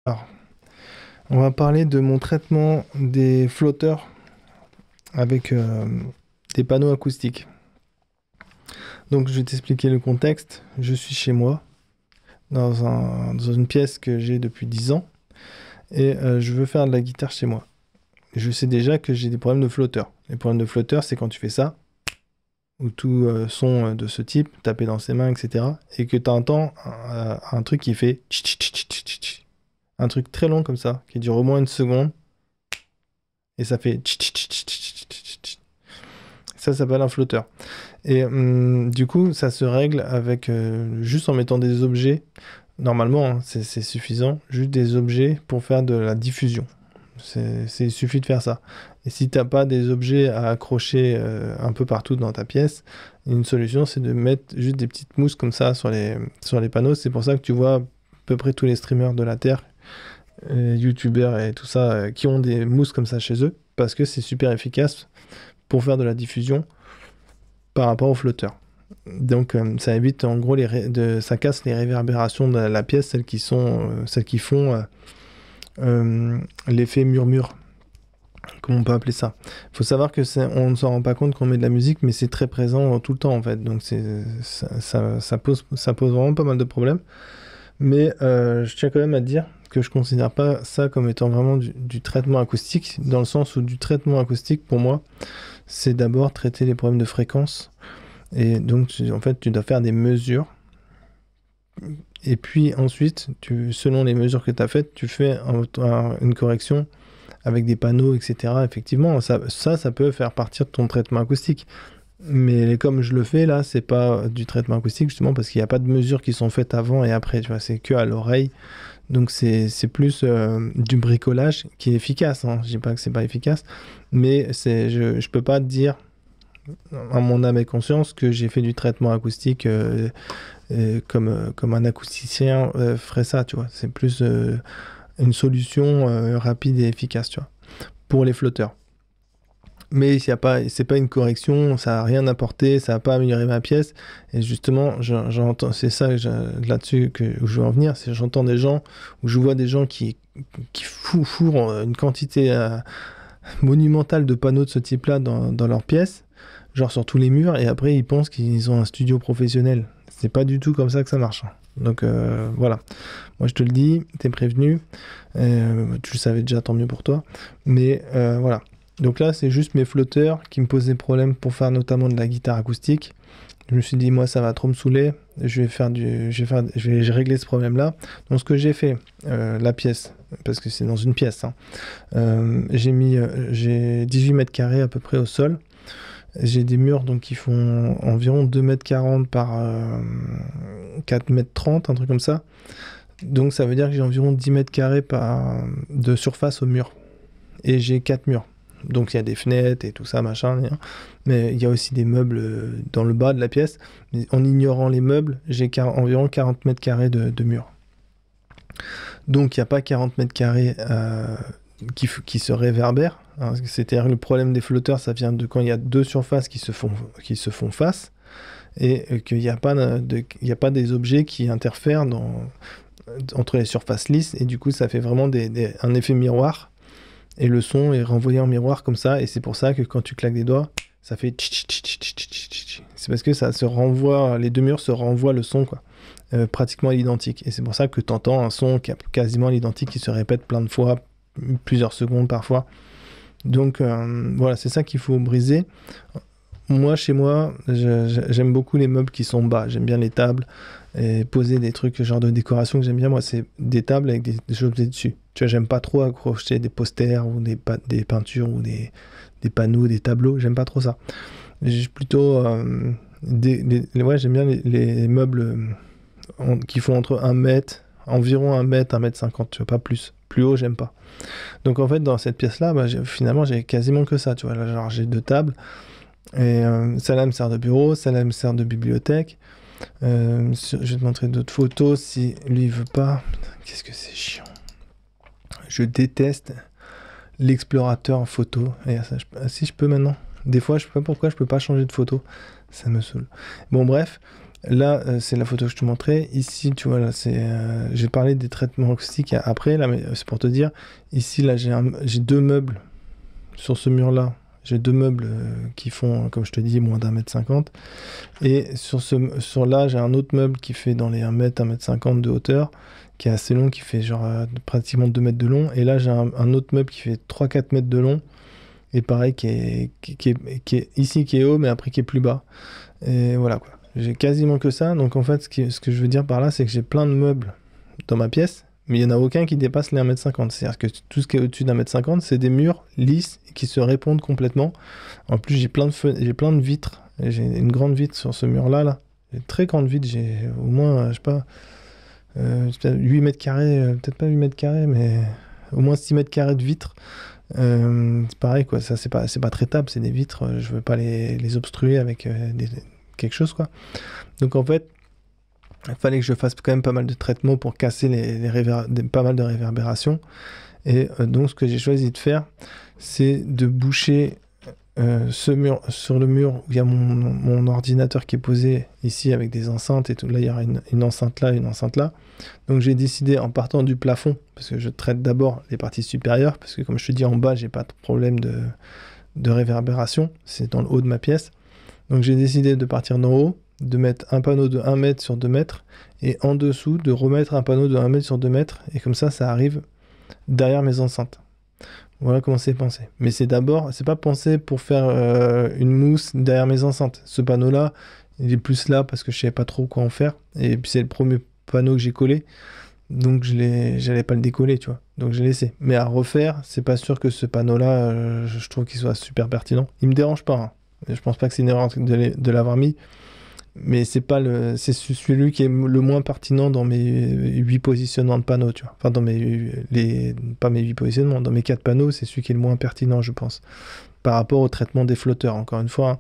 Alors, on va parler de mon traitement des flotteurs avec des panneaux acoustiques. Donc, je vais t'expliquer le contexte. Je suis chez moi, dans une pièce que j'ai depuis 10 ans, et je veux faire de la guitare chez moi. Je sais déjà que j'ai des problèmes de flotteurs. Les problèmes de flotteurs, c'est quand tu fais ça, ou tout son de ce type, taper dans ses mains, etc., et que tu entends un truc qui fait tch, tch, tch, tch, tch, tch. Un truc très long comme ça, qui dure au moins une seconde, et ça fait tch, tch, tch, tch, tch, tch, tch. Ça s'appelle un flotteur. Et du coup, ça se règle avec juste en mettant des objets. Normalement, hein, c'est suffisant. Juste des objets pour faire de la diffusion. Il suffit de faire ça. Et si t'as pas des objets à accrocher un peu partout dans ta pièce, une solution, c'est de mettre juste des petites mousses comme ça sur les panneaux. C'est pour ça que tu vois à peu près tous les streamers de la Terre, youtubeurs et tout ça, qui ont des mousses comme ça chez eux, parce que c'est super efficace pour faire de la diffusion par rapport au flotteur. Donc ça évite en gros ça casse les réverbérations de la pièce, celles qui font l'effet murmure, comme on peut appeler ça. Il faut savoir que on ne s'en rend pas compte quand on met de la musique, mais c'est très présent tout le temps en fait. Donc ça pose vraiment pas mal de problèmes. Mais je tiens quand même à dire que je considère pas ça comme étant vraiment du traitement acoustique, dans le sens où du traitement acoustique pour moi, c'est d'abord traiter les problèmes de fréquence. Et donc, en fait, tu dois faire des mesures. Et puis ensuite, selon les mesures que tu as faites, tu fais une correction avec des panneaux, etc. Effectivement, ça peut faire partir de ton traitement acoustique. Mais comme je le fais là, c'est pas du traitement acoustique justement parce qu'il n'y a pas de mesures qui sont faites avant et après, tu vois, c'est que à l'oreille. Donc c'est plus du bricolage qui est efficace, hein. Je dis pas que c'est pas efficace, mais je peux pas te dire à mon âme et conscience que j'ai fait du traitement acoustique comme un acousticien ferait ça, tu vois. C'est plus une solution rapide et efficace, tu vois, pour les flotteurs. Mais c'est pas une correction, ça n'a rien apporté, ça n'a pas amélioré ma pièce. Et justement, j'entends, c'est ça là-dessus où je veux en venir, c'est j'entends des gens, où je vois des gens qui fourrent une quantité monumentale de panneaux de ce type-là dans leur pièce, genre sur tous les murs, et après ils pensent qu'ils ont un studio professionnel. C'est pas du tout comme ça que ça marche. Donc voilà, moi je te le dis, t'es prévenu, tu le savais déjà, tant mieux pour toi, mais voilà. Donc là, c'est juste mes flotteurs qui me posaient problème pour faire notamment de la guitare acoustique. Je me suis dit, moi, ça va trop me saouler. Je vais régler ce problème-là. Donc, ce que j'ai fait, la pièce, parce que c'est dans une pièce, hein, j'ai 18 mètres carrés à peu près au sol. J'ai des murs donc, qui font environ 2 mètres 40 par 4 mètres 30, un truc comme ça. Donc, ça veut dire que j'ai environ 10 mètres carrés de surface au mur. Et j'ai 4 murs. Donc il y a des fenêtres et tout ça, machin. Mais il y a aussi des meubles dans le bas de la pièce. Mais en ignorant les meubles, j'ai environ 40 mètres carrés de murs. Donc il n'y a pas 40 mètres carrés qui se réverbèrent, hein. C'est-à-dire le problème des flotteurs, ça vient de quand il y a deux surfaces qui se font face et qu'il n'y a pas des objets qui interfèrent entre les surfaces lisses. Et du coup, ça fait vraiment un effet miroir. Et le son est renvoyé en miroir comme ça, et c'est pour ça que quand tu claques des doigts, ça fait tch, tch, tch, tch, tch, tch. C'est parce que ça se renvoie, les deux murs se renvoient le son, quoi, pratiquement à l'identique. Et c'est pour ça que tu entends un son qui est quasiment à l'identique, qui se répète plein de fois, plusieurs secondes parfois. Donc voilà, c'est ça qu'il faut briser. Moi, chez moi, j'aime beaucoup les meubles qui sont bas. J'aime bien les tables et poser des trucs, genre de décoration que j'aime bien. Moi, c'est des tables avec des objets dessus. Tu vois, j'aime pas trop accrocher des posters ou des peintures ou des panneaux, des tableaux. J'aime pas trop ça. J'ai plutôt... ouais, j'aime bien les meubles qui font entre 1 mètre, environ 1 mètre, 1 mètre 50, tu vois, pas plus. Plus haut, j'aime pas. Donc en fait, dans cette pièce-là, bah, finalement, j'ai quasiment que ça. Tu vois, là, genre, j'ai deux tables. Et celle-là me sert de bureau, celle-là me sert de bibliothèque. Je vais te montrer d'autres photos si lui il veut pas. Putain, qu'est-ce que c'est chiant. Je déteste l'explorateur en photo. Et ça, si je peux maintenant. Des fois, je sais pas pourquoi je peux pas changer de photo. Ça me saoule. Bon, bref. Là, c'est la photo que je te montrais. Ici, tu vois, là, j'ai parlé des traitements acoustiques après, là, mais c'est pour te dire. Ici, là, j'ai deux meubles sur ce mur-là. J'ai deux meubles qui font, comme je te dis, moins d'1,50 m. Et sur là, j'ai un autre meuble qui fait dans les 1 m 50 de hauteur, qui est assez long, qui fait genre pratiquement 2 mètres de long. Et là, j'ai un autre meuble qui fait 3-4 mètres de long. Et pareil, qui est ici, qui est haut, mais après qui est plus bas. Et voilà, quoi. J'ai quasiment que ça. Donc en fait, ce que je veux dire par là, c'est que j'ai plein de meubles dans ma pièce, mais il n'y en a aucun qui dépasse les 1,50 m. C'est-à-dire que tout ce qui est au-dessus d'1,50 m, c'est des murs lisses qui se répondent complètement. En plus, j'ai plein de vitres. J'ai une grande vitre sur ce mur-là. Là. J'ai une très grande vitre. J'ai au moins, je sais pas, 8 mètres carrés, peut-être pas 8 mètres carrés, mais au moins 6 mètres carrés de vitres. C'est pareil, quoi. Ça, c'est pas traitable. C'est des vitres. Je veux pas les obstruer avec quelque chose, quoi. Donc en fait, il fallait que je fasse quand même pas mal de traitements pour casser pas mal de réverbérations. Et donc ce que j'ai choisi de faire, c'est de boucher ce mur, sur le mur où il y a mon ordinateur qui est posé ici avec des enceintes et tout. Là, il y aura une enceinte là, une enceinte là. Donc j'ai décidé, en partant du plafond, parce que je traite d'abord les parties supérieures, parce que comme je te dis, en bas, j'ai pas de problème de réverbération. C'est dans le haut de ma pièce. Donc j'ai décidé de partir d'en haut, de mettre un panneau de 1 mètre sur 2 mètres, et en dessous, de remettre un panneau de 1 mètre sur 2 mètres, et comme ça arrive derrière mes enceintes. Voilà comment c'est pensé. Mais c'est pas pensé pour faire une mousse derrière mes enceintes. Ce panneau-là, il est plus là parce que je savais pas trop quoi en faire. Et puis c'est le premier panneau que j'ai collé. Donc j'allais pas le décoller, tu vois. Donc j'ai laissé. Mais à refaire, c'est pas sûr que ce panneau-là, je trouve qu'il soit super pertinent. Il me dérange pas, hein. Je pense pas que c'est une erreur de l'avoir mis. Mais c'est celui qui est le moins pertinent dans mes 8 positionnements de panneaux, tu vois. Enfin, pas mes 8 positionnements, dans mes 4 panneaux, c'est celui qui est le moins pertinent, je pense. Par rapport au traitement des flotteurs. Encore une fois, hein,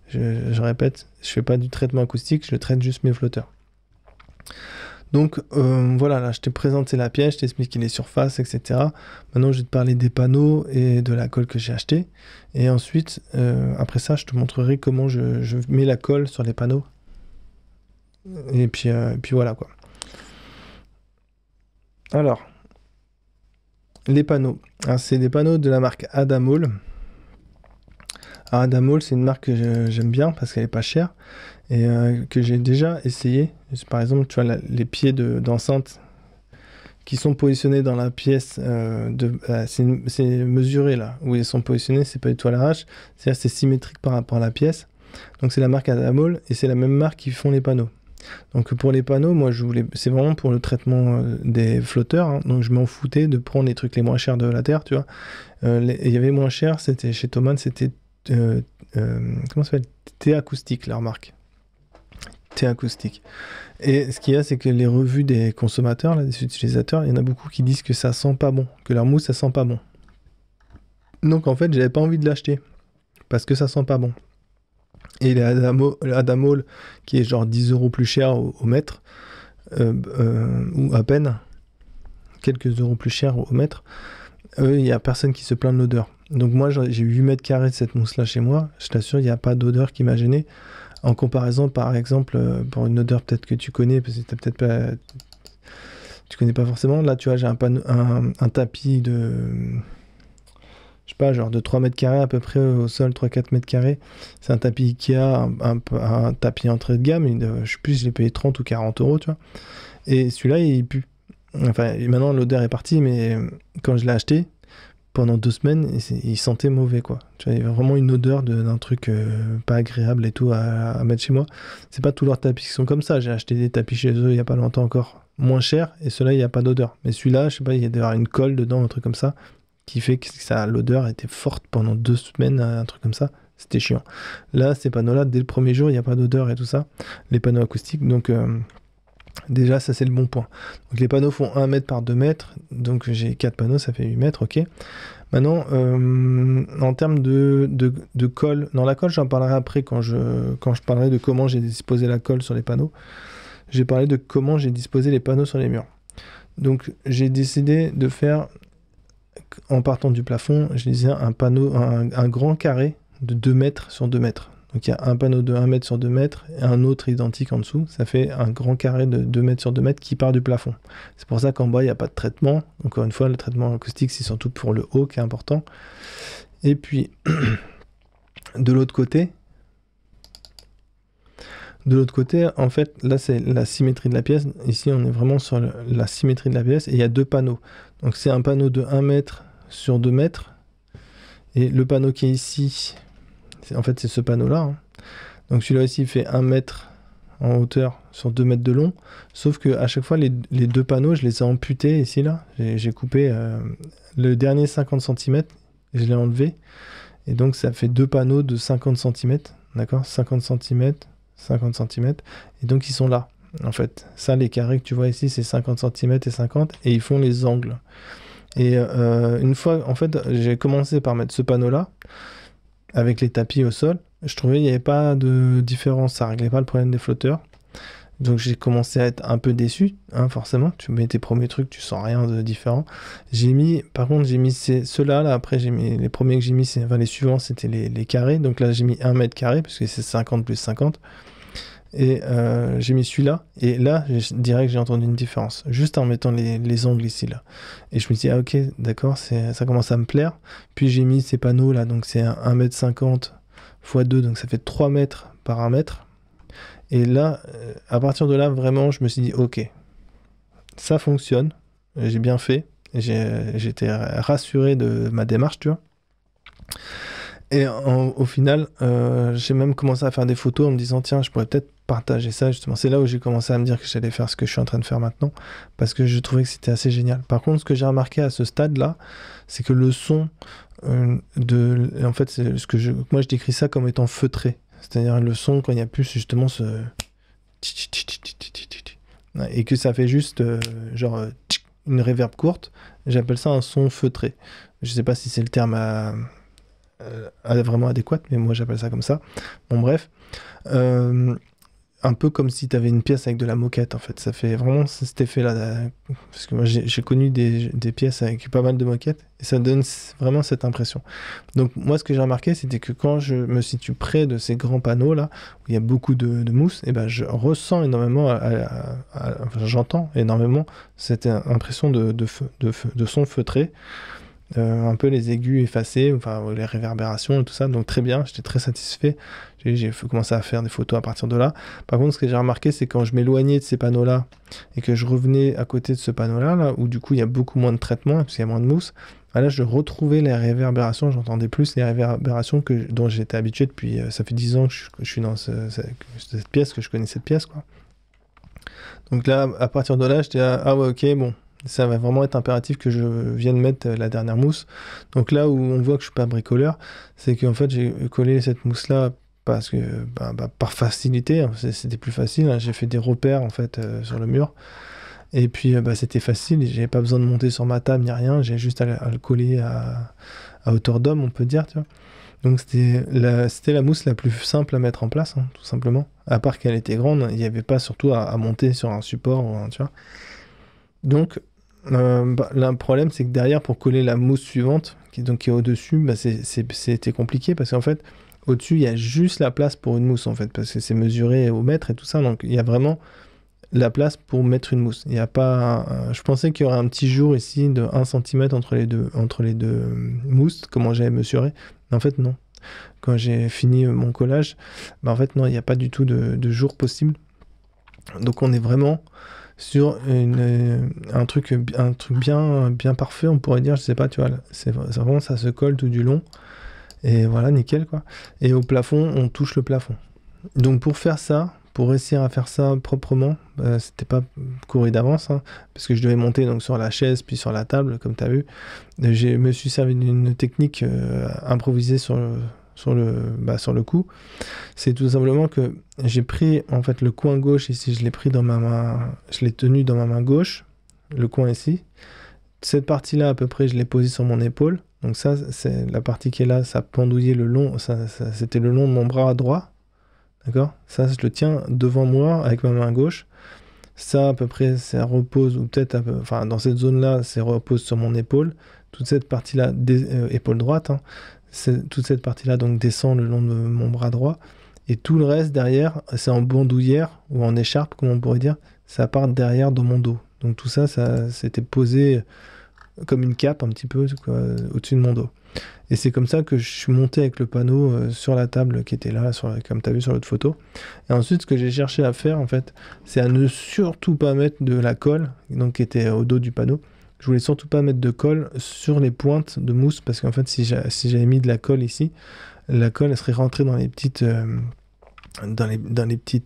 je répète, je fais pas du traitement acoustique, je traite juste mes flotteurs. Donc voilà, là je t'ai présenté la pièce, je t'ai expliqué les surfaces, etc. Maintenant je vais te parler des panneaux et de la colle que j'ai achetée. Et ensuite, après ça, je te montrerai comment je mets la colle sur les panneaux. Et puis voilà quoi. Alors, les panneaux. C'est des panneaux de la marque Adamol. Alors, Adamol, c'est une marque que j'aime bien parce qu'elle est pas chère et que j'ai déjà essayé. Par exemple, tu vois les pieds d'enceinte qui sont positionnés dans la pièce, c'est mesuré là, où ils sont positionnés, c'est pas du tout à l'arrache, c'est-à-dire c'est symétrique par rapport à la pièce. Donc c'est la marque Adamol et c'est la même marque qui font les panneaux. Donc pour les panneaux, moi c'est vraiment pour le traitement des flotteurs, hein. Donc je m'en foutais de prendre les trucs les moins chers de la terre, tu vois. Il y avait moins cher, c'était chez Thomann, c'était comment ça s'appelle, Thé Acoustique, leur marque. Thé Acoustique. Et ce qu'il y a, c'est que les revues des consommateurs, là, des utilisateurs, il y en a beaucoup qui disent que ça sent pas bon, que leur mousse ça sent pas bon. Donc en fait, j'avais pas envie de l'acheter parce que ça sent pas bon. Et les Adamol, qui est genre 10 € plus cher au mètre, ou à peine, quelques euros plus cher au mètre, il n'y a personne qui se plaint de l'odeur. Donc moi, j'ai 8 mètres carrés de cette mousse-là chez moi, je t'assure, il n'y a pas d'odeur qui m'a gêné. En comparaison, par exemple, pour une odeur peut-être que tu connais, parce que t'as peut-être pas... Tu connais pas forcément. Là, tu vois, j'ai un tapis de... Je sais pas, genre de 3 mètres carrés à peu près au sol, 3-4 mètres carrés. C'est un tapis Ikea, un tapis entrée de gamme. Je sais plus, je l'ai payé 30 ou 40 €, tu vois. Et celui-là, il pue. Enfin, maintenant, l'odeur est partie, mais quand je l'ai acheté, pendant 2 semaines, il sentait mauvais, quoi. Tu vois, il y avait vraiment une odeur d'un truc pas agréable et tout à mettre chez moi. C'est pas tous leurs tapis qui sont comme ça. J'ai acheté des tapis chez eux il y a pas longtemps encore, moins cher, et ceux-là, il n'y a pas d'odeur. Mais celui-là, je sais pas, il y a d'avoir une colle dedans, un truc comme ça, qui fait que l'odeur était forte pendant 2 semaines, un truc comme ça. C'était chiant. Là, ces panneaux-là, dès le premier jour, il n'y a pas d'odeur et tout ça. Les panneaux acoustiques, donc... déjà, ça c'est le bon point. Donc les panneaux font 1 mètre par 2 mètres, donc j'ai 4 panneaux, ça fait 8 mètres, ok. Maintenant, en termes de colle, non, la colle j'en parlerai après quand je parlerai de comment j'ai disposé la colle sur les panneaux. J'ai parlé de comment j'ai disposé les panneaux sur les murs. Donc j'ai décidé de faire, en partant du plafond, je disais un panneau, un grand carré de 2 mètres sur 2 mètres. Donc il y a un panneau de 1 mètre sur 2 mètres et un autre identique en dessous. Ça fait un grand carré de 2 mètres sur 2 mètres qui part du plafond. C'est pour ça qu'en bas, il n'y a pas de traitement. Encore une fois, le traitement acoustique, c'est surtout pour le haut qui est important. Et puis, de l'autre côté, en fait, là, c'est la symétrie de la pièce. Ici, on est vraiment sur la symétrie de la pièce. Et il y a 2 panneaux. Donc, c'est un panneau de 1 mètre sur 2 mètres. Et le panneau qui est ici, en fait, c'est ce panneau-là. Hein. Donc, celui-là ici, il fait 1 mètre en hauteur sur 2 mètres de long. Sauf qu'à chaque fois, les 2 panneaux, je les ai amputés ici, là. J'ai coupé le dernier 50 cm. Je l'ai enlevé. Et donc, ça fait 2 panneaux de 50 cm. D'accord, 50 cm. 50 cm, et donc ils sont là, en fait. Ça, les carrés que tu vois ici, c'est 50 cm et 50, et ils font les angles. Et une fois, en fait, j'ai commencé par mettre ce panneau-là, avec les tapis au sol. Je trouvais qu'il n'y avait pas de différence, ça réglait pas le problème des flotteurs. Donc j'ai commencé à être un peu déçu, hein, forcément. Tu mets tes premiers trucs, tu sens rien de différent. Par contre, j'ai mis ceux-là, là, après, les premiers que j'ai mis, les suivants, c'était les carrés. Donc là, j'ai mis 1 mètre carré, parce que c'est 50 plus 50. Et j'ai mis celui-là, et là, je dirais que j'ai entendu une différence, juste en mettant les angles ici, là. Et je me suis dit, ah ok, d'accord, ça commence à me plaire. Puis j'ai mis ces panneaux, là, donc c'est 1,50 m x 2, donc ça fait 3 mètres par 1 mètre. Et là, à partir de là, vraiment, je me suis dit, ok, ça fonctionne, j'ai bien fait, j'étais rassuré de ma démarche, tu vois. Et au final, j'ai même commencé à faire des photos en me disant, tiens, je pourrais peut-être partager ça, justement. C'est là où j'ai commencé à me dire que j'allais faire ce que je suis en train de faire maintenant, parce que je trouvais que c'était assez génial. Par contre, ce que j'ai remarqué à ce stade-là, c'est que le son en fait, c'est moi, je décris ça comme étant feutré. C'est-à-dire le son quand il y a plus justement ce... Et que ça fait juste genre une réverb courte. J'appelle ça un son feutré. Je sais pas si c'est le terme vraiment adéquat, mais moi j'appelle ça comme ça. Bon bref. Un peu comme si tu avais une pièce avec de la moquette, en fait. Ça fait vraiment cet effet-là. Parce que moi, j'ai connu des pièces avec pas mal de moquettes, et ça donne vraiment cette impression. Donc, moi, ce que j'ai remarqué, c'était que quand je me situe près de ces grands panneaux-là, où il y a beaucoup de mousse, et ben, je ressens énormément, enfin, j'entends énormément cette impression de son feutré. Un peu les aigus effacés, enfin les réverbérations et tout ça, donc très bien, j'étais très satisfait. J'ai commencé à faire des photos à partir de là. Par contre, ce que j'ai remarqué, c'est quand je m'éloignais de ces panneaux-là et que je revenais à côté de ce panneau-là, là, où du coup il y a beaucoup moins de traitement, parce qu'il y a moins de mousse, là je retrouvais les réverbérations, j'entendais plus les réverbérations dont j'étais habitué depuis, ça fait 10 ans que je suis dans cette pièce, que je connais cette pièce, quoi. Donc là, à partir de là, j'étais ah ouais, ok, bon. Ça va vraiment être impératif que je vienne mettre la dernière mousse. Donc là où on voit que je suis pas bricoleur, c'est qu'en fait j'ai collé cette mousse là parce que par facilité, hein, c'était plus facile. Hein, j'ai fait des repères en fait sur le mur. Et puis c'était facile, j'avais pas besoin de monter sur ma table ni rien, j'ai juste à le coller à hauteur d'homme, on peut dire, tu vois. Donc c'était la mousse la plus simple à mettre en place, hein, tout simplement. À part qu'elle était grande, il n'y avait pas surtout à monter sur un support, tu vois. Donc, le problème, c'est que derrière, pour coller la mousse suivante, qui est au-dessus, c'était compliqué parce qu'en fait, au-dessus, il y a juste la place pour une mousse, en fait, parce que c'est mesuré au mètre et tout ça. Donc, il y a vraiment la place pour mettre une mousse. Il y a pas. Je pensais qu'il y aurait un petit jour ici de 1 cm entre les deux mousses, comment j'avais mesuré. Mais en fait, non. Quand j'ai fini mon collage, en fait, non, il n'y a pas du tout de jour possible. Donc, on est vraiment sur un truc bien parfait, on pourrait dire, je sais pas, tu vois, c'est vraiment, ça se colle tout du long, et voilà, nickel, quoi. Et au plafond, on touche le plafond. Donc pour faire ça, pour réussir à faire ça proprement, c'était pas couru d'avance, hein, parce que je devais monter donc sur la chaise, puis sur la table, comme tu as vu. Je me suis servi d'une technique improvisée sur le coup. C'est tout simplement que j'ai pris en fait le coin gauche ici, je l'ai pris dans ma main, je l'ai tenu dans ma main gauche, le coin ici. Cette partie-là à peu près, je l'ai posée sur mon épaule. Donc ça, c'est la partie qui est là, ça pendouillait le long, c'était le long de mon bras droit. D'accord ? Ça, je le tiens devant moi avec ma main gauche. Ça, à peu près, ça repose, ou peut-être, enfin, dans cette zone-là, ça repose sur mon épaule. Toute cette partie-là, épaule droite, hein, toute cette partie-là donc descend le long de mon bras droit. Et tout le reste derrière, c'est en bandoulière ou en écharpe, comme on pourrait dire, ça part derrière dans mon dos. Donc tout ça, ça s'était posé comme une cape un petit peu quoi, au-dessus de mon dos. Et c'est comme ça que je suis monté avec le panneau sur la table qui était là, comme tu as vu sur l'autre photo. Et ensuite, ce que j'ai cherché à faire, en fait, c'est à ne surtout pas mettre de la colle, donc qui était au dos du panneau. Je voulais surtout pas mettre de colle sur les pointes de mousse, parce qu'en fait, si j'avais mis de la colle ici, la colle elle serait rentrée dans les petites, dans les petits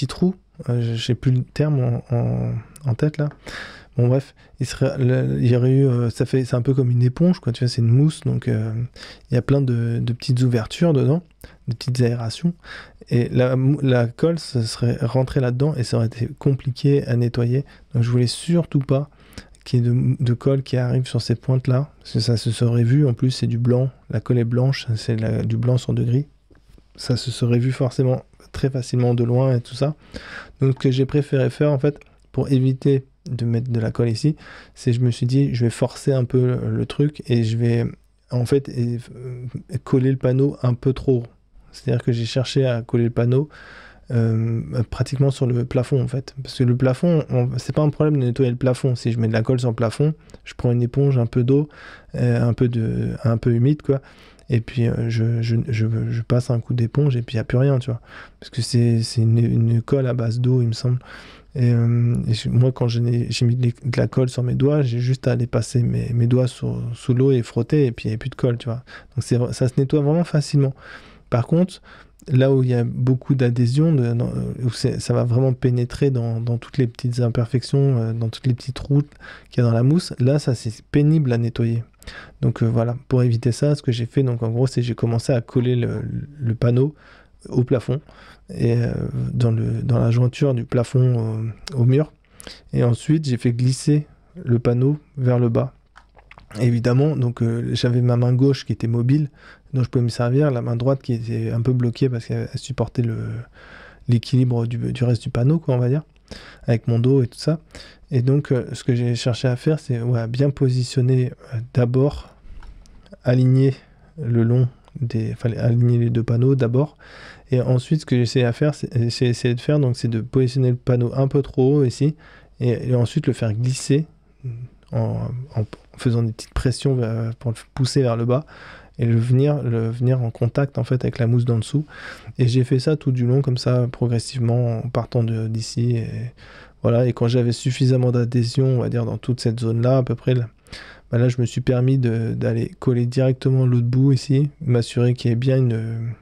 trous. Je sais plus le terme en tête là. Bon bref, il y aurait eu, c'est un peu comme une éponge quoi, tu vois, c'est une mousse, donc il y a plein de petites ouvertures dedans, de petites aérations, et la colle ça serait rentrée là-dedans et ça aurait été compliqué à nettoyer, donc je voulais surtout pas qu'il y ait de colle qui arrive sur ces pointes là, parce que ça se serait vu, en plus c'est du blanc, la colle est blanche, c'est du blanc sur de gris, ça se serait vu forcément très facilement de loin et tout ça, donc ce que j'ai préféré faire en fait, pour éviter de mettre de la colle ici, c'est je me suis dit je vais forcer un peu le truc et je vais en fait coller le panneau un peu trop. C'est-à-dire que j'ai cherché à coller le panneau pratiquement sur le plafond en fait. Parce que le plafond, c'est pas un problème de nettoyer le plafond. Si je mets de la colle sur le plafond, je prends une éponge, un peu d'eau, un peu humide quoi. Et puis je passe un coup d'éponge et puis il n'y a plus rien, tu vois. Parce que c'est une colle à base d'eau, il me semble. Et moi, quand j'ai mis de la colle sur mes doigts, j'ai juste à aller passer mes doigts sous l'eau et frotter, et puis il n'y a plus de colle, tu vois. Donc ça se nettoie vraiment facilement. Par contre, là où il y a beaucoup d'adhésion, où ça va vraiment pénétrer dans toutes les petites imperfections, dans toutes les petites routes qu'il y a dans la mousse, là, ça c'est pénible à nettoyer. Donc voilà, pour éviter ça, ce que j'ai fait, donc en gros, c'est que j'ai commencé à coller le panneau au plafond et dans la jointure du plafond au mur, et ensuite j'ai fait glisser le panneau vers le bas. Évidemment, donc j'avais ma main gauche qui était mobile, dont je pouvais me servir, la main droite qui était un peu bloquée parce qu'elle supportait l'équilibre du reste du panneau, quoi, on va dire, avec mon dos et tout ça. Et donc ce que j'ai cherché à faire, c'est bien positionner d'abord, aligner le long fallait aligner les deux panneaux d'abord, et ensuite ce que j'ai essayé de faire, donc c'est de positionner le panneau un peu trop haut ici, et ensuite le faire glisser en faisant des petites pressions pour le pousser vers le bas, et le venir en contact en fait avec la mousse d'en dessous. Et j'ai fait ça tout du long comme ça, progressivement, en partant d'ici, et voilà. Et quand j'avais suffisamment d'adhésion, on va dire dans toute cette zone là à peu près là, là je me suis permis d'aller coller directement l'autre bout ici, m'assurer qu'il y ait bien une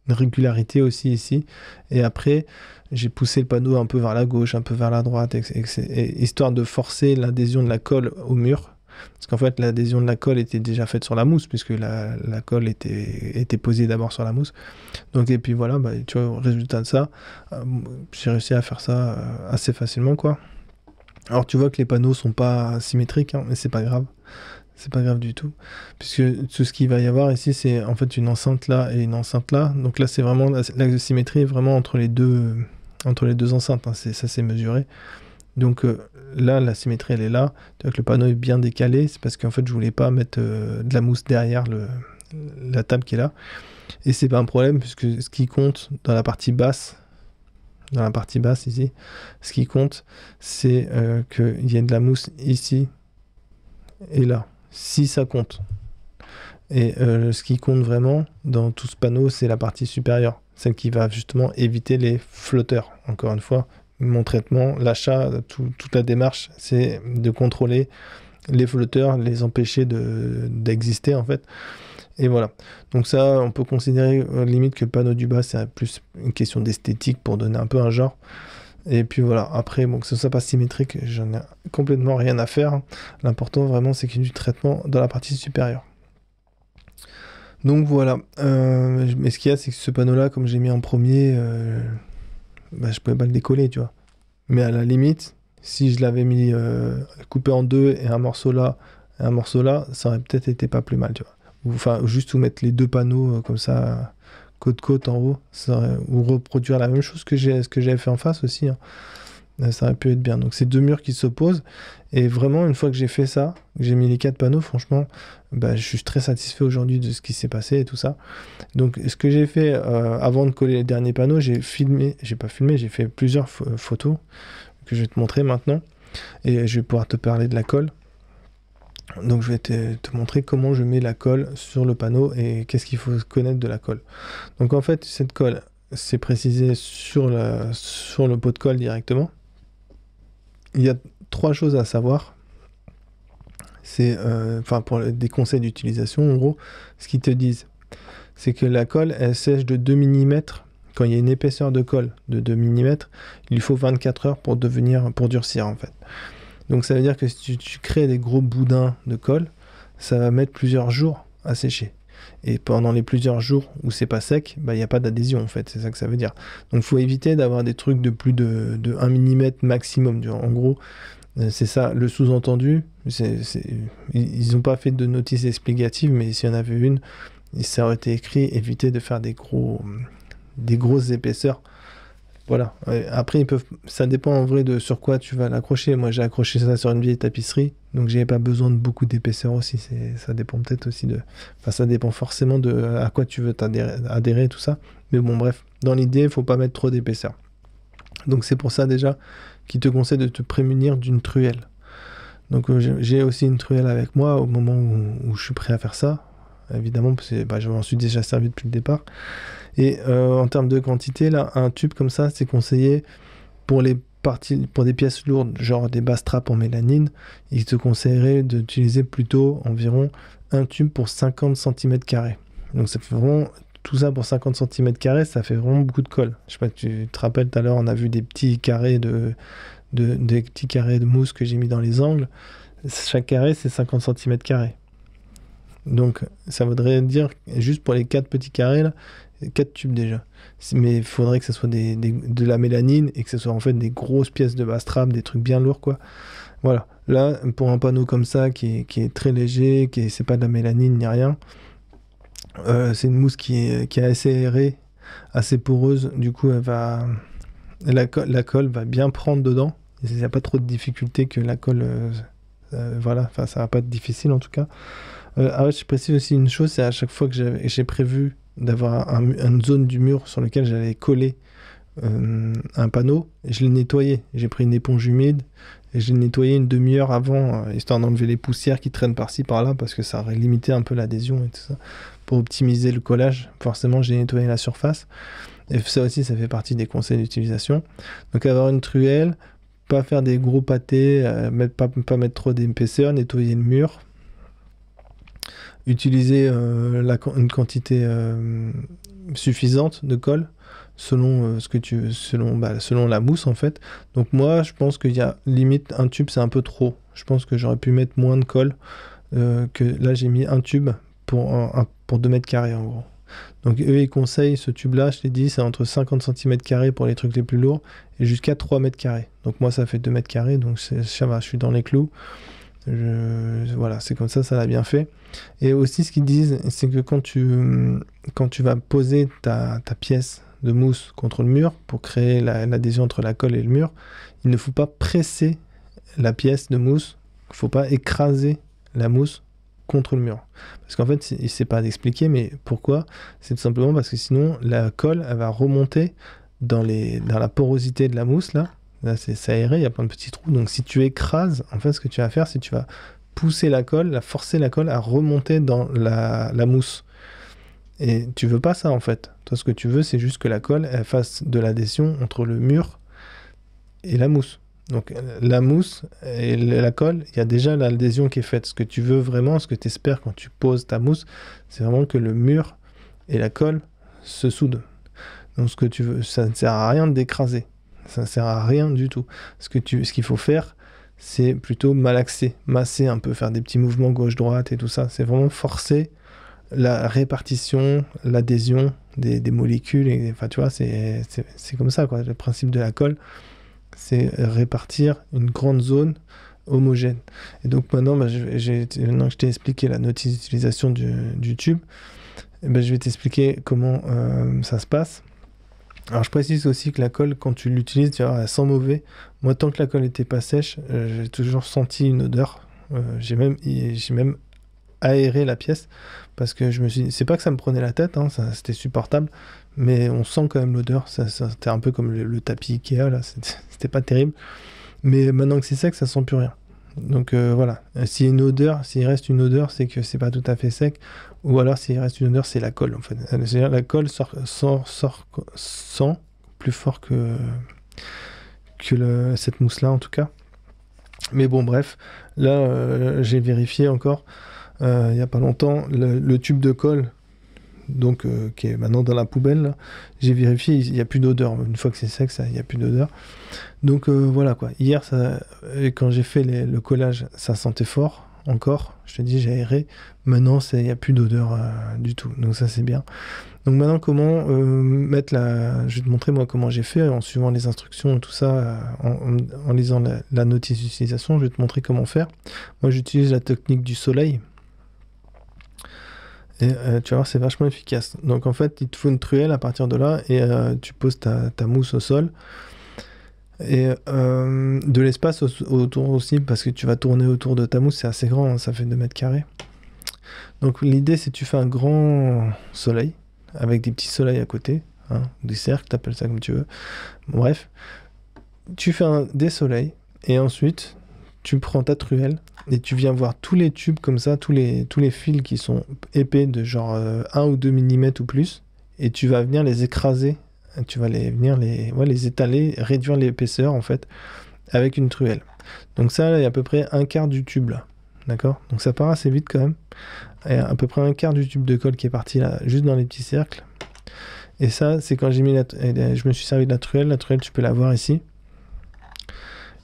régularité aussi ici, et après j'ai poussé le panneau un peu vers la gauche, un peu vers la droite, histoire de forcer l'adhésion de la colle au mur, parce qu'en fait l'adhésion de la colle était déjà faite sur la mousse, puisque la colle était posée d'abord sur la mousse. Donc, et puis voilà, tu vois, au résultat de ça, j'ai réussi à faire ça assez facilement, quoi. Alors tu vois que les panneaux sont pas symétriques, hein, mais c'est pas grave. C'est pas grave du tout, puisque tout ce qu'il va y avoir ici, c'est en fait une enceinte là et une enceinte là. Donc là, c'est vraiment la symétrie est vraiment entre les deux enceintes, hein. Ça c'est mesuré. Donc là, la symétrie elle est là. Tu vois que le panneau est bien décalé, c'est parce qu'en fait je voulais pas mettre de la mousse derrière la table qui est là. Et c'est pas un problème, puisque ce qui compte dans la partie basse ici, ce qui compte, c'est qu'il y ait de la mousse ici et là. Si ça compte. Et ce qui compte vraiment dans tout ce panneau, c'est la partie supérieure, celle qui va justement éviter les flotteurs. Encore une fois, mon traitement, l'achat, toute la démarche, c'est de contrôler les flotteurs, les empêcher d'exister en fait. Et voilà. Donc ça, on peut considérer limite que le panneau du bas, c'est plus une question d'esthétique pour donner un peu un genre. Et puis voilà, après, bon, que ce soit pas symétrique, j'en ai complètement rien à faire. L'important vraiment, c'est qu'il y ait du traitement dans la partie supérieure. Donc voilà. Mais ce qu'il y a, c'est que ce panneau-là, comme j'ai mis en premier, je pouvais pas le décoller, tu vois. Mais à la limite, si je l'avais mis coupé en deux et un morceau là, ça aurait peut-être été pas plus mal, tu vois. Enfin, juste vous mettre les deux panneaux comme ça, côte-côte en haut, ou reproduire la même chose que ce que j'avais fait en face aussi, hein. Ça aurait pu être bien. Donc c'est deux murs qui s'opposent. Et vraiment, une fois que j'ai fait ça, que j'ai mis les 4 panneaux, franchement, bah, je suis très satisfait aujourd'hui de ce qui s'est passé et tout ça. Donc ce que j'ai fait avant de coller les derniers panneaux, j'ai fait plusieurs photos que je vais te montrer maintenant. Et je vais pouvoir te parler de la colle. Donc je vais te montrer comment je mets la colle sur le panneau et qu'est-ce qu'il faut connaître de la colle. Donc en fait, cette colle, c'est précisé sur le pot de colle directement. Il y a 3 choses à savoir. C'est, pour des conseils d'utilisation, en gros, ce qu'ils te disent, c'est que la colle, elle sèche de 2 mm. Quand il y a une épaisseur de colle de 2 mm, il lui faut 24 heures pour durcir, en fait. Donc ça veut dire que si tu crées des gros boudins de colle, ça va mettre plusieurs jours à sécher. Et pendant les plusieurs jours où c'est pas sec, bah, il n'y a pas d'adhésion, en fait. C'est ça que ça veut dire. Donc il faut éviter d'avoir des trucs de plus de 1 mm maximum. En gros, c'est ça le sous-entendu. Ils n'ont pas fait de notice explicative, mais s'il y en avait une, ça aurait été écrit: éviter de faire des grosses épaisseurs. Voilà. Après, ça dépend en vrai de sur quoi tu vas l'accrocher. Moi, j'ai accroché ça sur une vieille tapisserie, donc j'avais pas besoin de beaucoup d'épaisseur aussi. Ça dépend peut-être aussi ça dépend forcément de à quoi tu veux adhérer, tout ça. Mais bon, bref, dans l'idée, il faut pas mettre trop d'épaisseur. Donc c'est pour ça déjà qu'il te conseille de te prémunir d'une truelle. Donc j'ai aussi une truelle avec moi au moment où je suis prêt à faire ça. Évidemment, parce que je m'en suis déjà servi depuis le départ. Et en termes de quantité, là, un tube comme ça, c'est conseillé pour des pièces lourdes, genre des basses trappes en mélanine. Il te conseillerait d'utiliser plutôt environ un tube pour 50 cm². Donc ça fait vraiment, tout ça pour 50 cm², ça fait vraiment beaucoup de colle. Je sais pas, tu te rappelles, tout à l'heure, on a vu des petits carrés des petits carrés de mousse que j'ai mis dans les angles. Chaque carré, c'est 50 cm². Donc ça voudrait dire, juste pour les 4 petits carrés là, 4 tubes déjà. Mais il faudrait que ce soit de la mélanine et que ce soit en fait des grosses pièces de basse trappe, des trucs bien lourds, quoi. Voilà. Là, pour un panneau comme ça qui est très léger, c'est pas de la mélanine ni rien, c'est une mousse qui est assez aérée, assez poreuse. Du coup, la colle va bien prendre dedans. Il n'y a pas trop de difficulté que la colle. Voilà, enfin, ça va pas être difficile en tout cas. Je précise aussi une chose, c'est à chaque fois que j'ai prévu d'avoir une zone du mur sur laquelle j'allais coller un panneau, et je l'ai nettoyé. J'ai pris une éponge humide et je l'ai nettoyé une demi-heure avant, histoire d'enlever les poussières qui traînent par-ci par-là, parce que ça aurait limité un peu l'adhésion et tout ça. Pour optimiser le collage, forcément j'ai nettoyé la surface. Et ça aussi, ça fait partie des conseils d'utilisation. Donc avoir une truelle, pas faire des gros pâtés, pas mettre trop d'épaisseur, nettoyer le mur. Utiliser une quantité suffisante de colle selon selon la mousse en fait. Donc moi je pense qu'il y a limite un tube, c'est un peu trop. Je pense que j'aurais pu mettre moins de colle, que là j'ai mis un tube pour 2 m² en gros. Donc eux ils conseillent ce tube là, je t'ai dit, c'est entre 50 cm² pour les trucs les plus lourds et jusqu'à 3 m². Donc moi ça fait 2 m², donc ça va, je suis dans les clous. Voilà, c'est comme ça l'a bien fait. Et aussi ce qu'ils disent, c'est que quand tu vas poser ta pièce de mousse contre le mur pour créer l'adhésion entre la colle et le mur, il ne faut pas presser la pièce de mousse, il ne faut pas écraser la mousse contre le mur. Parce qu'en fait, il ne sait pas d'expliquer, mais pourquoi? C'est tout simplement parce que sinon la colle elle va remonter dans la porosité de la mousse là. Là, c'est aéré, il y a plein de petits trous. Donc, si tu écrases, en fait, ce que tu vas faire, c'est que tu vas pousser la colle, forcer la colle à remonter dans la mousse. Et tu veux pas ça, en fait. Toi, ce que tu veux, c'est juste que la colle, elle fasse de l'adhésion entre le mur et la mousse. Donc, la mousse et la colle, il y a déjà l'adhésion qui est faite. Ce que tu veux vraiment, ce que tu espères quand tu poses ta mousse, c'est vraiment que le mur et la colle se soudent. Donc, ce que tu veux, ça ne sert à rien d'écraser. Ça ne sert à rien du tout. Ce qu'il faut faire, c'est plutôt malaxer, masser un peu, faire des petits mouvements gauche-droite et tout ça. C'est vraiment forcer la répartition, l'adhésion des molécules. Enfin, tu vois, c'est comme ça, quoi. Le principe de la colle, c'est répartir une grande zone homogène. Et donc maintenant, maintenant que je t'ai expliqué la notice d'utilisation du tube, je vais t'expliquer comment ça se passe. Alors je précise aussi que la colle, quand tu l'utilises, tu vois, elle sent mauvais. Moi, tant que la colle n'était pas sèche, j'ai toujours senti une odeur. J'ai même aéré la pièce parce que je me suis dit, c'est pas que ça me prenait la tête, hein, c'était supportable, mais on sent quand même l'odeur. C'était un peu comme le tapis Ikea, là, c'était pas terrible. Mais maintenant que c'est sec, ça sent plus rien. Donc voilà, s'il reste une odeur, c'est que c'est pas tout à fait sec, ou alors s'il reste une odeur, c'est la colle en fait. C'est-à-dire la colle sent plus fort que cette mousse-là en tout cas. Mais bon, bref, là j'ai vérifié encore il y a pas longtemps le tube de colle, donc qui est maintenant dans la poubelle. Là. J'ai vérifié, il n'y a plus d'odeur. Une fois que c'est sec, il n'y a plus d'odeur. Donc voilà quoi. Hier, quand j'ai fait le collage, ça sentait fort encore. Je te dis, j'ai aéré. Maintenant, il n'y a plus d'odeur du tout. Donc ça, c'est bien. Donc maintenant, comment mettre la... Je vais te montrer moi comment j'ai fait en suivant les instructions et tout ça, en lisant la notice d'utilisation. Je vais te montrer comment faire. Moi, j'utilise la technique du soleil. Et tu vas voir, c'est vachement efficace. Donc en fait, il te faut une truelle à partir de là et tu poses ta mousse au sol. Et de l'espace autour aussi, parce que tu vas tourner autour de ta mousse, c'est assez grand, hein, ça fait 2 mètres carrés. Donc l'idée, c'est que tu fais un grand soleil, avec des petits soleils à côté, hein, des cercles, t'appelles ça comme tu veux. Bon, bref, tu fais des soleils, et ensuite, tu prends ta truelle, et tu viens voir tous les tubes comme ça, tous les fils qui sont épais de genre 1 ou 2 mm ou plus, et tu vas venir les écraser. Tu vas les étaler, réduire l'épaisseur en fait, avec une truelle. Donc ça, là, il y a à peu près un quart du tube là. D'accord? Donc ça part assez vite quand même. Il y a à peu près un quart du tube de colle qui est parti là, juste dans les petits cercles. Et ça, c'est quand j'ai mis je me suis servi de la truelle. La truelle, tu peux la voir ici.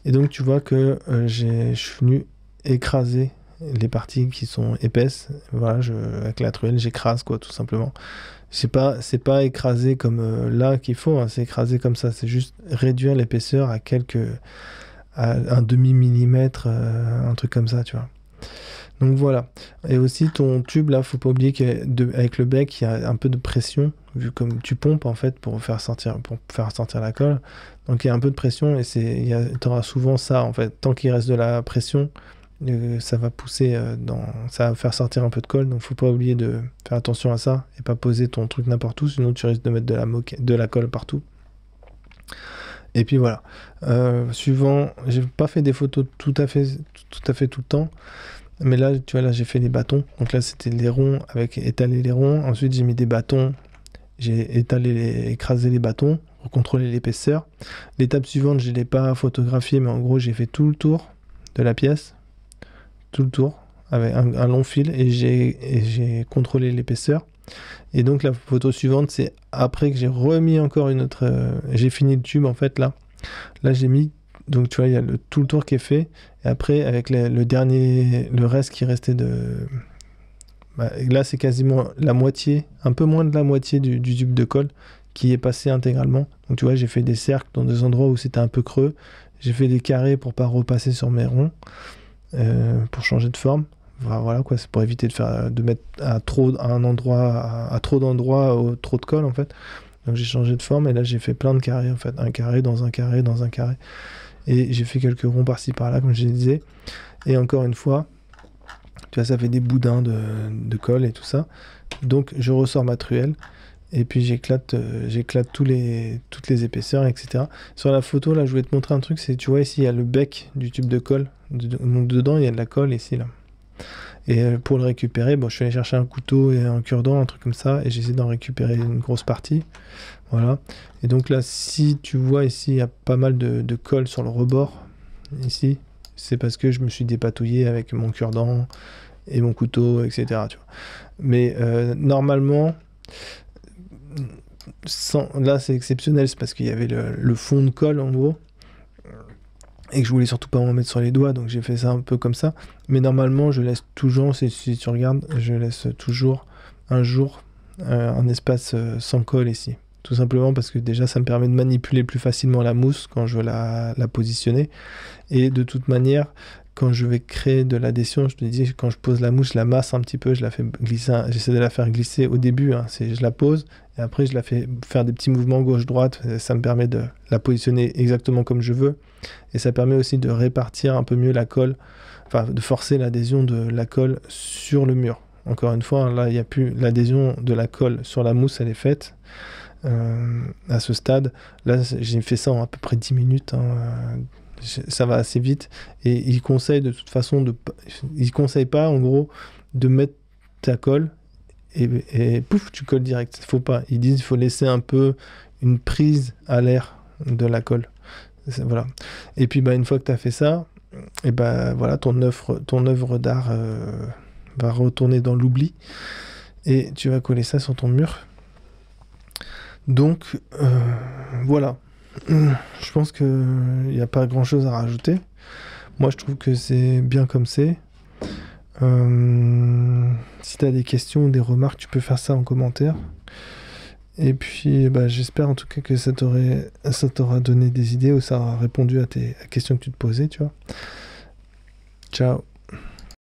Et donc tu vois que je suis venu écraser les parties qui sont épaisses. Voilà, avec la truelle, j'écrase quoi, tout simplement. C'est pas écrasé comme là qu'il faut, hein, c'est écrasé comme ça. C'est juste réduire l'épaisseur à un demi-millimètre, un truc comme ça, tu vois. Donc voilà. Et aussi ton tube là, faut pas oublier qu'avec le bec, il y a un peu de pression, vu comme tu pompes en fait pour faire sortir la colle. Donc il y a un peu de pression et tu auras souvent ça en fait. Tant qu'il reste de la pression, ça va pousser ça va faire sortir un peu de colle, donc faut pas oublier de faire attention à ça et pas poser ton truc n'importe où, sinon tu risques de mettre de la colle partout. Et puis voilà. Suivant, j'ai pas fait des photos tout à fait tout le temps, mais là tu vois, là j'ai fait les bâtons. Donc là c'était les ronds avec étaler les ronds. Ensuite j'ai mis des bâtons, j'ai écrasé les bâtons pour contrôler l'épaisseur. L'étape suivante, je l'ai pas photographié, mais en gros j'ai fait tout le tour de la pièce. Tout le tour avec un long fil et j'ai contrôlé l'épaisseur. Et donc la photo suivante, c'est après que j'ai remis encore une autre, j'ai fini le tube en fait là j'ai mis, donc tu vois, il y a tout le tour qui est fait et après avec le reste qui restait là c'est quasiment la moitié, un peu moins de la moitié du tube de colle qui est passé intégralement. Donc tu vois, j'ai fait des cercles dans des endroits où c'était un peu creux, j'ai fait des carrés pour pas repasser sur mes ronds. Pour changer de forme, voilà quoi, c'est pour éviter de mettre à trop d'endroits trop de colle en fait. Donc j'ai changé de forme et là j'ai fait plein de carrés en fait, un carré dans un carré dans un carré, et j'ai fait quelques ronds par-ci par-là comme je disais. Et encore une fois, tu vois, ça fait des boudins de colle et tout ça. Donc je ressors ma truelle et puis j'éclate toutes les épaisseurs, etc. Sur la photo là, je voulais te montrer un truc, c'est, tu vois ici il y a le bec du tube de colle, donc dedans il y a de la colle ici là. Et pour le récupérer, bon, je suis allé chercher un couteau et un cure-dent, un truc comme ça, et j'essaie d'en récupérer une grosse partie. Voilà. Et donc là, si tu vois ici, il y a pas mal de colle sur le rebord, ici, c'est parce que je me suis dépatouillé avec mon cure-dent et mon couteau, etc. Tu vois. Mais normalement, là c'est exceptionnel, c'est parce qu'il y avait le fond de colle en gros, et que je voulais surtout pas m'en mettre sur les doigts, donc j'ai fait ça un peu comme ça. Mais normalement, je laisse toujours, si tu regardes, je laisse toujours un espace sans colle ici. Tout simplement parce que déjà, ça me permet de manipuler plus facilement la mousse quand je veux la positionner. Et de toute manière, quand je vais créer de l'adhésion, je te dis, quand je pose la mousse, je la masse un petit peu, je la fais glisser, j'essaie de la faire glisser au début, hein, je la pose, et après je la fais faire des petits mouvements gauche-droite, ça me permet de la positionner exactement comme je veux, et ça permet aussi de répartir un peu mieux la colle, enfin de forcer l'adhésion de la colle sur le mur. Encore une fois, hein, là il n'y a plus l'adhésion de la colle sur la mousse, elle est faite. À ce stade, là j'ai fait ça en à peu près 10 minutes, hein, ça va assez vite, et il conseille de toute façon il conseille pas en gros de mettre ta colle et pouf tu colles direct, faut pas, ils disent qu'il faut laisser un peu une prise à l'air de la colle, voilà. Et puis une fois que tu as fait ça, et voilà, ton œuvre d'art va retourner dans l'oubli et tu vas coller ça sur ton mur. Donc voilà, je pense qu'il n'y a pas grand chose à rajouter. Moi je trouve que c'est bien comme c'est. Si tu as des questions ou des remarques, tu peux faire ça en commentaire. Et puis j'espère en tout cas que ça t'aura donné des idées ou ça aura répondu à tes questions que tu te posais, tu vois. Ciao.